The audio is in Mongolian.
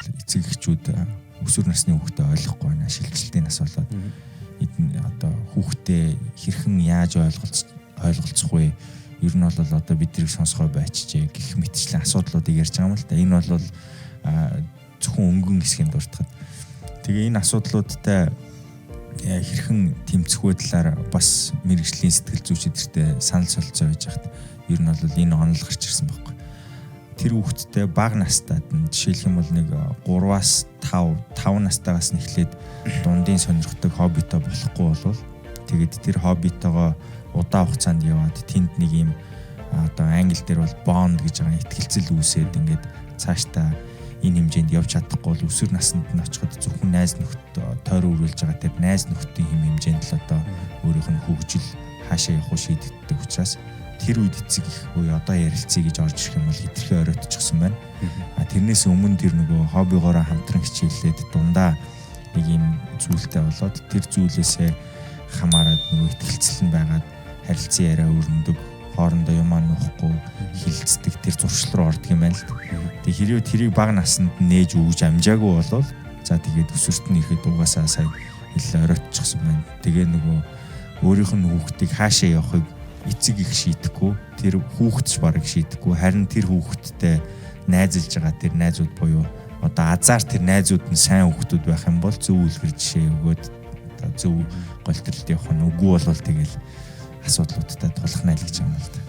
эцэг эхчүүд өсвөр насны хүүхдээ ойлгохгүй байна. Шилжилтийн нас болоод одоо хүүхдээ хэрхэн яаж ойлголцох вэ? Ер нь бол одоо биднийг сонсгой байчжээ гэх мэтчлэн асуудлуудыг ярьж байгаа юм л да. Энэ бол зөвхөн өнгөн хэсгийн дуртахад. Тэгээ энэ асуудлуудтай хэрхэн тэмцэх вэ талаар бас мэргэжлийн сэтгэл зүйчдэртэй санал солилцоо байж хахад ер нь бол энэ онол гарч ирсэн байхгүй. Тэр хүүхэдтэй бага настайд нь жишээлх юм бол нэг 3-аас 5 настайгаас нь эхлээд дундын сонирхдаг хоббитой болохгүй болвол тэгээд тэр хоббитойгоо удаан хугацаанд яваад тэнд нэг юм одоо англи дээр бол bond гэж байгаа ихтгэлцэл үүсээд ингээд цаашдаа энэ хэмжээнд явж чадахгүй бол өсвөр наснд нь очиход зөвхөн найз нөхөд тойроо үргэлж байгаа тэр найз нөхөдийн хэм хэмжээнд л одоо өөрийнх нь хөгжил хаашаа явах шийдэгддэг учраас тэр үед эцэг их буюу одоо ярилцъя гэж орж ирэх юм бол хитрхи оройтчихсан байна. Тэрнээс өмнө тэр нөгөө хоббигоороо хамтран хичээллээд дундаа нэг юм зүйлтэй болоод тэр зүйлээсээ хамаарад нөгөө ихтгэлцэл нь байгаад харилцан яриа өрнөдөг, хоорондоо юмаа нуухгүй хилцдэг тэр зуршил руу ордог юм байна л. Тэгээ хэрвээ тэрийг бага наснд нээж өгж амжаагүй болвол за тэгээд өсвөрт нь ирэхэд угаасаа сая хэл оройтчихсан байна. Тэгээ нөгөө өөрийнх нь хүүхдийг хаашаа явахыг эцэг их шийдэхгүй, тэр хүүхдч барыг шийдэхгүй, харин тэр хүүхдтэй найзалж байгаа тэр найзууд буюу одоо азар тэр найзууд нь сайн хүүхдүүд байх юм бол зөв үлгэр жишээ өгөөд зөв голтролд явах нь үгүй болвол тэгэл асуудлуудтай тулах найлгаж байгаа юм л да.